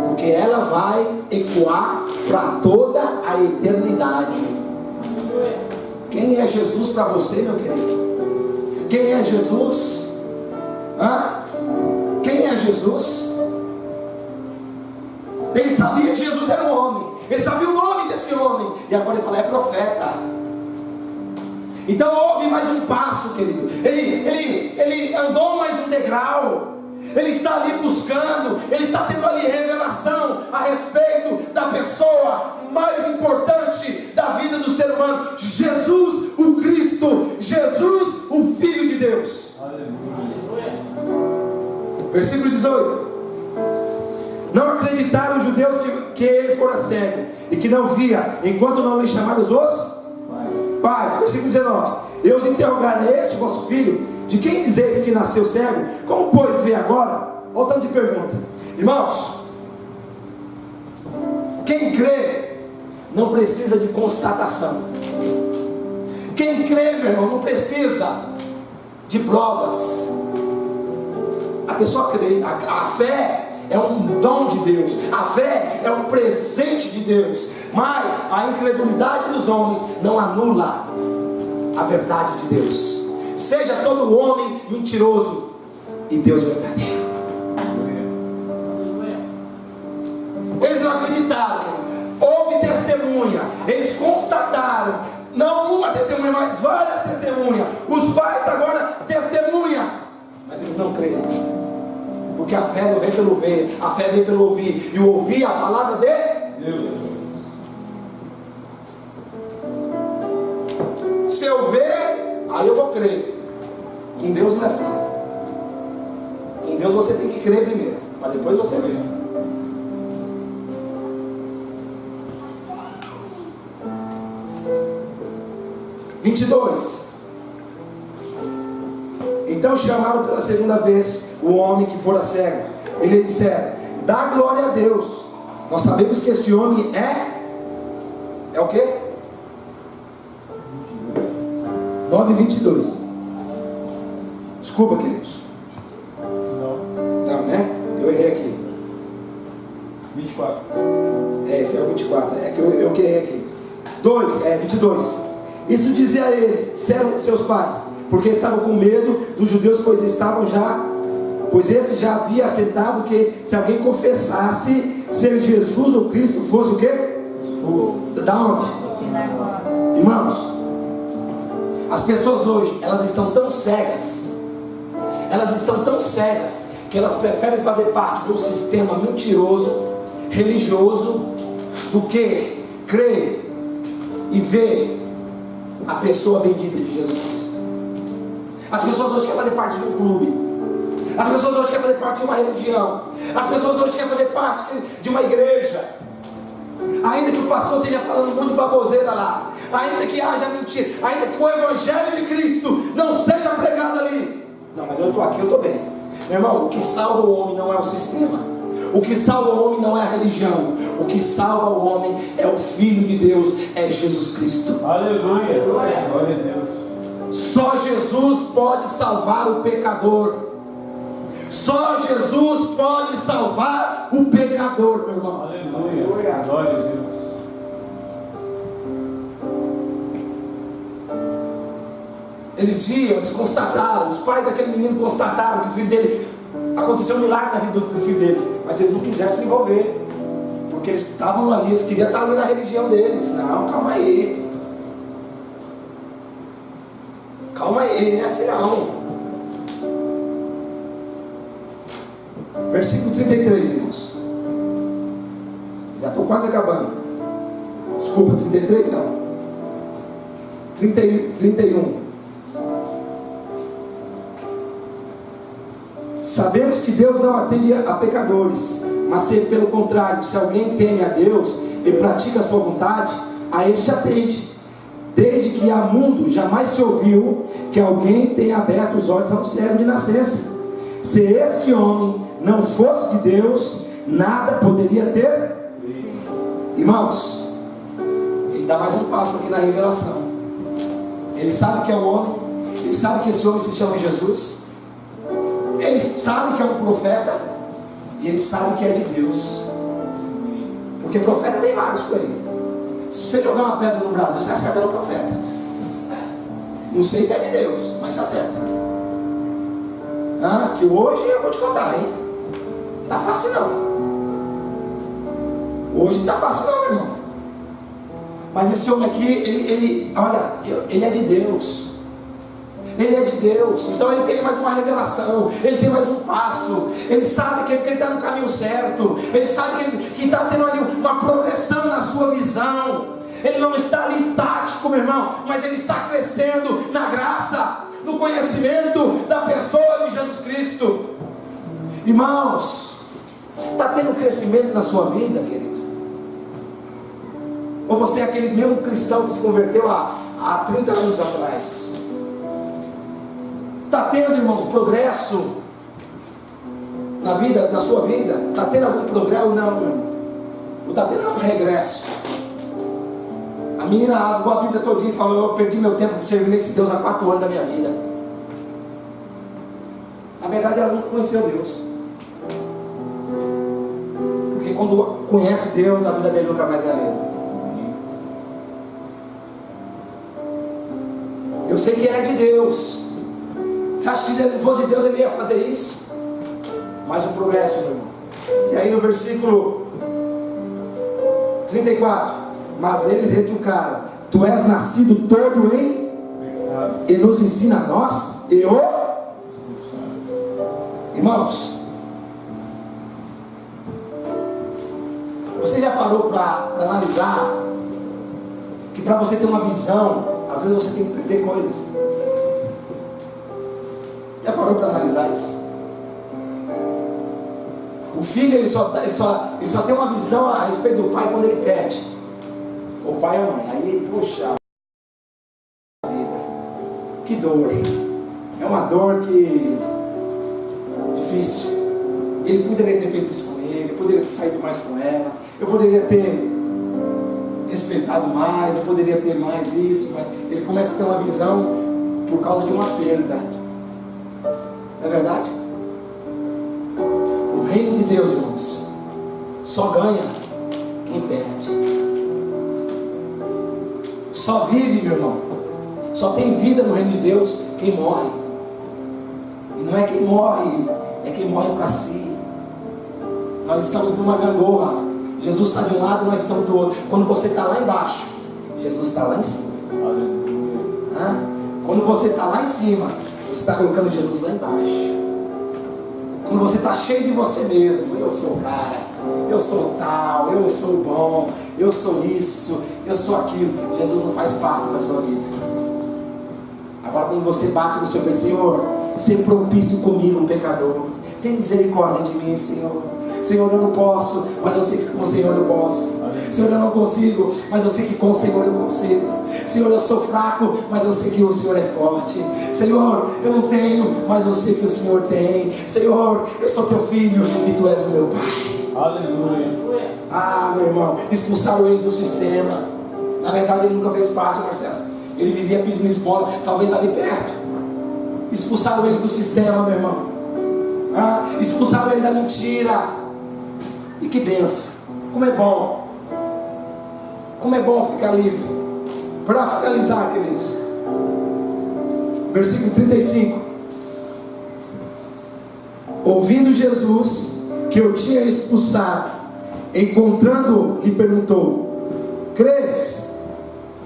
porque ela vai ecoar para toda a eternidade. Quem é Jesus para você, meu querido? Quem é Jesus? Quem é Jesus? Ele sabia que Jesus era um homem. Ele sabia o nome desse homem. E agora ele fala: é profeta. Então houve mais um passo, querido. Ele andou mais um degrau. Ele está ali buscando, ele está tendo ali revelação a respeito da pessoa mais importante da vida do ser humano, Jesus o Cristo, Jesus o Filho de Deus. Aleluia. Versículo 18. Não acreditaram os judeus que ele fora cego e que não via, enquanto não lhe chamaram os pais. Versículo 19. Eu os interrogarei: este vosso filho, de quem dizeis que nasceu cego? Como pois vê agora? Olha o tanto de pergunta. Irmãos, quem crê não precisa de constatação. Quem crê, meu irmão, não precisa de provas. A pessoa crê. A fé é um dom de Deus, a fé é um presente de Deus, mas a incredulidade dos homens não anula a verdade de Deus. Seja todo homem mentiroso e Deus verdadeiro. Eles não acreditaram, houve testemunha, eles constataram, não uma testemunha, mas várias testemunhas. Os pais agora testemunham, mas eles não creem, porque a fé não vem pelo ver, a fé vem pelo ouvir, e o ouvir a palavra de Deus. Se eu ver, aí eu vou crer. Com Deus não é assim. Com Deus você tem que crer primeiro, para depois você ver. Então chamaram pela segunda vez o homem que fora cego. Eles disseram: dá glória a Deus. Nós sabemos que este homem é o quê? 9:22. Desculpa, queridos. Não, né? Eu errei aqui. 24. Esse é o 24. É que eu errei aqui. 22. Isso dizia a eles, disseram seus pais, porque estavam com medo dos judeus, pois esse já havia assentado que se alguém confessasse ser Jesus ou Cristo, fosse o quê? Da onde? Irmãos, as pessoas hoje, elas estão tão cegas, que elas preferem fazer parte de um sistema mentiroso, religioso, do que crer e ver a pessoa bendita de Jesus Cristo. As pessoas hoje querem fazer parte de um clube. As pessoas hoje querem fazer parte de uma religião. As pessoas hoje querem fazer parte de uma igreja. Ainda que o pastor esteja falando um monte de baboseira lá, ainda que haja mentira, ainda que o evangelho de Cristo não seja pregado ali. Não, mas eu estou aqui, eu estou bem. Meu irmão, o que salva o homem não é o sistema. O que salva o homem não é a religião. O que salva o homem é o Filho de Deus, é Jesus Cristo. Aleluia. Glória a Deus. Só Jesus pode salvar o pecador. Só Jesus pode salvar o pecador, meu irmão. Aleluia. Glória a Deus. Eles viam, eles constataram, os pais daquele menino constataram que o filho dele, aconteceu um milagre na vida do filho deles, mas eles não quiseram se envolver, porque eles estavam ali, eles queriam estar ali na religião deles. Não, calma aí, não é assim não. Versículo 33, irmãos. Já estou quase acabando. Desculpa, 33 não, 31. Sabemos que Deus não atende a pecadores, mas se pelo contrário, se alguém teme a Deus e pratica a sua vontade, a este atende. Desde que há mundo, jamais se ouviu que alguém tenha aberto os olhos a um cego de nascença. Se esse homem não fosse de Deus, nada poderia ter. Irmãos, ele dá mais um passo aqui na revelação. Ele sabe que é um homem, ele sabe que esse homem se chama Jesus, ele sabe que é um profeta, e ele sabe que é de Deus, porque profeta tem vários por aí. Se você jogar uma pedra no Brasil, você acerta no profeta. Não sei se é de Deus, mas você acerta. Que hoje eu vou te contar, hein? Não tá fácil não. Hoje não tá fácil não, meu irmão. Mas esse homem aqui, olha, ele é de Deus. Ele é de Deus, então ele tem mais uma revelação, ele tem mais um passo, ele sabe que ele está no caminho certo, ele sabe que está tendo ali uma progressão na sua visão. Ele não está ali estático, meu irmão, mas ele está crescendo na graça, no conhecimento da pessoa de Jesus Cristo. Irmãos, está tendo crescimento na sua vida, querido? Ou você é aquele mesmo cristão que se converteu há 30 anos atrás? Está tendo, irmãos, progresso na vida, na sua vida? Está tendo algum progresso? Não, meu irmão. Ou está tendo um regresso? A menina rasgou a Bíblia todinha e falou: eu perdi meu tempo servindo esse Deus há 4 anos da minha vida. Na verdade, ela nunca conheceu Deus. Porque quando conhece Deus, a vida dele nunca mais é a mesma. Eu sei que ele é de Deus. Você acha que se ele fosse de Deus, ele ia fazer isso? Mas o progresso, meu irmão. E aí no versículo 34, mas eles retrucaram: tu és nascido todo em e nos ensina a nós e o... Irmãos, você já parou para analisar que para você ter uma visão, às vezes você tem que perder coisas? Já parou para analisar isso? O filho ele só tem uma visão a respeito do pai quando ele perde. O pai e a mãe. Aí, puxa vida, que dor. É uma dor que difícil. Ele poderia ter feito isso com ele, poderia ter saído mais com ela, eu poderia ter respeitado mais, eu poderia ter mais isso, mas ele começa a ter uma visão por causa de uma perda. Não é verdade? O reino de Deus, irmãos, só ganha quem perde. Só vive, meu irmão, só tem vida no reino de Deus quem morre. E não é quem morre, é quem morre para si. Nós estamos numa gangorra. Jesus está de um lado, nós estamos do outro. Quando você está lá embaixo, Jesus está lá em cima. Quando você está lá em cima, você está colocando Jesus lá embaixo. Quando você está cheio de você mesmo: eu sou o cara, eu sou tal, eu sou bom, eu sou isso, eu sou aquilo, Jesus não faz parte da sua vida. Agora quando você bate no seu peito: Senhor, ser propício comigo, um pecador, tem misericórdia de mim, Senhor. Senhor, eu não posso, mas eu sei que com o Senhor eu posso. Senhor, eu não consigo, mas eu sei que com o Senhor eu consigo. Senhor, eu sou fraco, mas eu sei que o Senhor é forte. Senhor, eu não tenho, mas eu sei que o Senhor tem. Senhor, eu sou teu filho e tu és o meu pai. Aleluia. Ah, meu irmão, expulsaram ele do sistema. Na verdade ele nunca fez parte, Marcelo. Ele vivia pedindo esmola, talvez ali perto. Expulsaram ele do sistema, meu irmão. Expulsaram ele da mentira. E que benção, como é bom. Como é bom ficar livre. Para finalizar, queridos, versículo 35. Ouvindo Jesus que eu tinha expulsado, encontrando-o, lhe perguntou: crês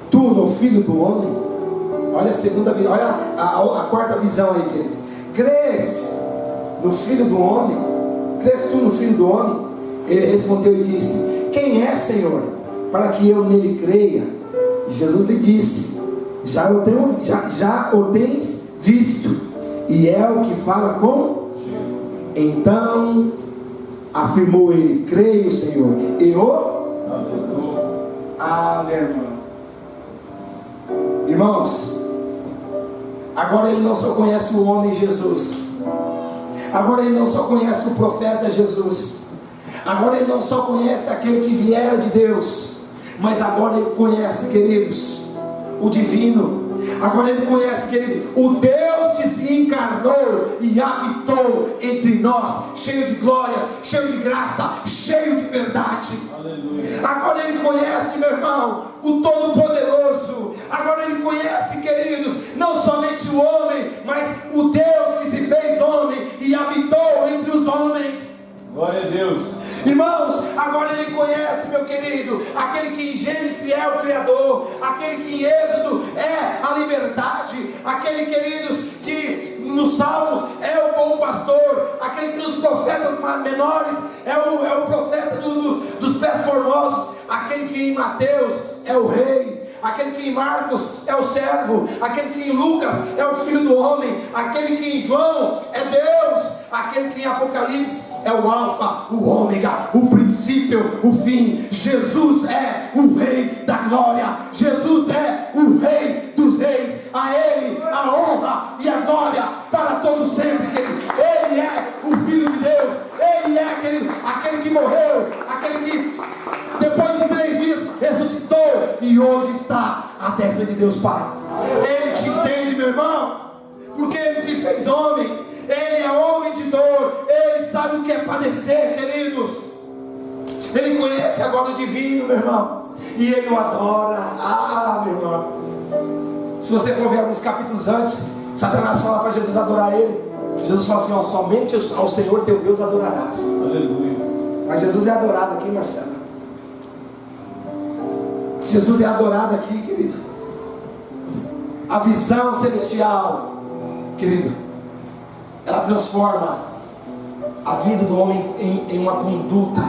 tu no Filho do Homem? Olha a segunda visão, olha a quarta visão aí, querido. Crês no Filho do Homem? Crês tu no Filho do Homem? Ele respondeu e disse: quem é, Senhor, para que eu nele creia? E Jesus lhe disse: já o tens visto, e é o que fala com. Então afirmou ele: creio, Senhor, e o. Meu irmão. Irmãos, agora ele não só conhece o homem Jesus, agora ele não só conhece o profeta Jesus, agora ele não só conhece aquele que viera de Deus, mas agora ele conhece, queridos, o divino. Agora ele conhece, querido, o Deus que se encarnou e habitou entre nós, cheio de glórias, cheio de graça, cheio de verdade. Aleluia. Agora ele conhece, meu irmão, o Todo-Poderoso. Agora ele conhece, queridos, não somente o homem, mas o Deus que se fez homem e habitou entre os homens. Glória a Deus. Irmãos, agora ele conhece, meu querido, aquele que em Gênesis é o Criador, aquele que em Êxodo é a liberdade, aquele, queridos, que nos Salmos é o bom pastor, aquele que nos profetas menores é o profeta dos pés formosos, aquele que em Mateus é o rei, aquele que em Marcos é o servo, aquele que em Lucas é o filho do homem, aquele que em João é Deus, aquele que em Apocalipse é o alfa, o ômega, o princípio, o fim. Jesus é o rei da glória, Jesus é o rei dos reis, a ele a honra e a glória para todos sempre, querido. Ele é o filho de Deus, ele é aquele que morreu, aquele que depois de 3 dias ressuscitou e hoje está à destra de Deus Pai. Ele te entende, meu irmão, porque ele se fez homem. Ele é homem de dor, ele sabe o que é padecer, queridos. Ele conhece agora o divino, meu irmão, e ele o adora. Ah, meu irmão, se você for ver alguns capítulos antes, Satanás fala para Jesus adorar ele. Jesus fala assim, ó, somente ao Senhor teu Deus adorarás. Aleluia. Mas Jesus é adorado aqui, Marcelo. Jesus é adorado aqui, querido. A visão celestial, querido, ela transforma a vida do homem em uma conduta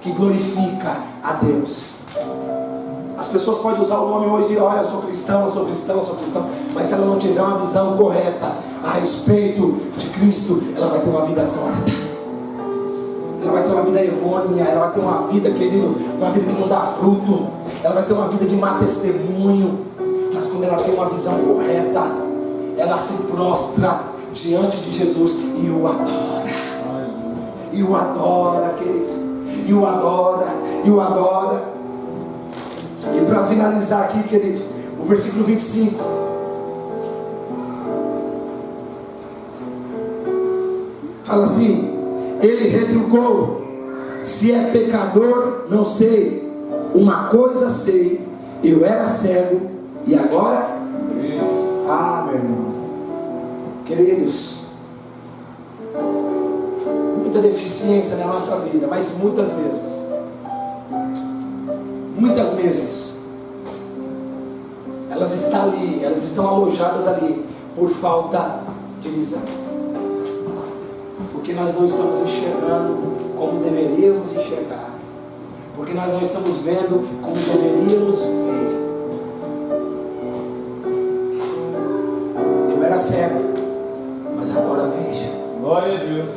que glorifica a Deus. As pessoas podem usar o nome hoje de, olha, eu sou cristão, eu sou cristão, eu sou cristão, mas se ela não tiver uma visão correta a respeito de Cristo, ela vai ter uma vida torta, ela vai ter uma vida errônea, ela vai ter uma vida, querido, uma vida que não dá fruto, ela vai ter uma vida de má testemunho. Mas quando ela tem uma visão correta, ela se prostra diante de Jesus e o adora. E o adora, querido. E o adora. E o adora. E para finalizar aqui, querido, o versículo 25. Fala assim: ele retrucou: se é pecador, não sei. Uma coisa sei, eu era cego e agora... Ah, meu irmão, queridos, muita deficiência na nossa vida, mas muitas mesmas. Muitas mesmas. Elas estão ali, elas estão alojadas ali por falta de visão. Porque nós não estamos enxergando como deveríamos enxergar. Porque nós não estamos vendo como deveríamos ver. Eu era cego, mas agora vejo. Glória a Deus.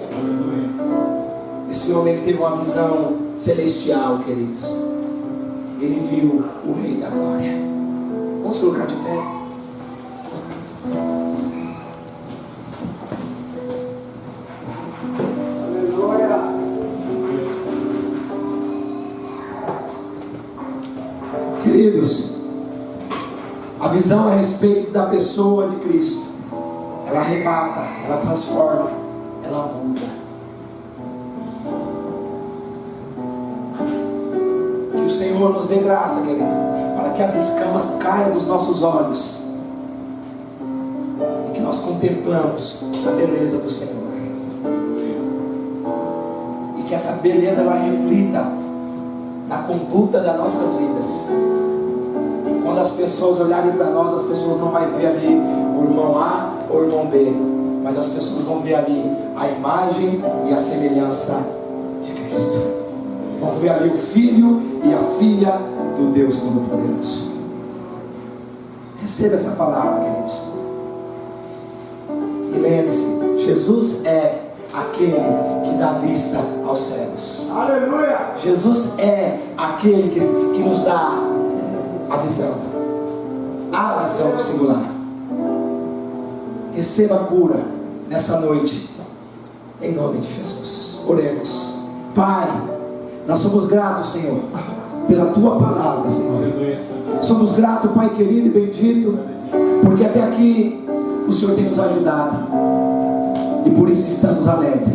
Esse homem, ele teve uma visão celestial, queridos. Ele viu o Rei da Glória. Vamos colocar de pé. Aleluia. Queridos, a visão a respeito da pessoa de Cristo, ela arrebata, ela transforma, ela muda. Que o Senhor nos dê graça, querido, para que as escamas caiam dos nossos olhos e que nós contemplamos a beleza do Senhor, e que essa beleza ela reflita na conduta das nossas vidas. E quando as pessoas olharem para nós, as pessoas não vão ver ali o irmão A ou o irmão B, mas as pessoas vão ver ali a imagem e a semelhança de Cristo. Vão ver ali o Filho e a Filha do Deus Todo-Poderoso. Receba essa palavra, queridos. E lembre-se, Jesus é aquele que dá vista aos cegos. Aleluia! Jesus é aquele que nos dá a visão singular. Receba a cura nessa noite, em nome de Jesus. Oremos. Pai, nós somos gratos, Senhor, pela Tua palavra, Senhor. Somos gratos, Pai querido e bendito, porque até aqui o Senhor tem nos ajudado, e por isso estamos alegres.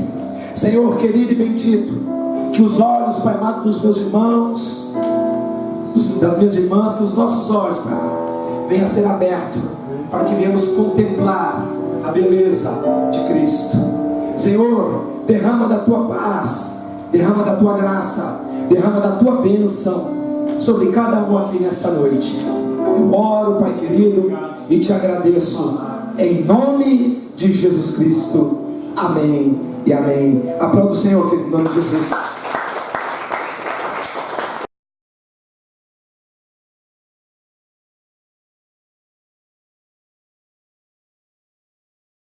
Senhor querido e bendito, que os olhos, Pai amado, dos meus irmãos, das minhas irmãs, que os nossos olhos, Pai, venham a ser abertos, para que venhamos contemplar a beleza de Cristo. Senhor, derrama da Tua paz, derrama da tua graça, derrama da tua bênção sobre cada um aqui nesta noite. Eu oro, Pai querido, e te agradeço em nome de Jesus Cristo. Amém e amém. Aplauda o Senhor, querido, em nome de Jesus.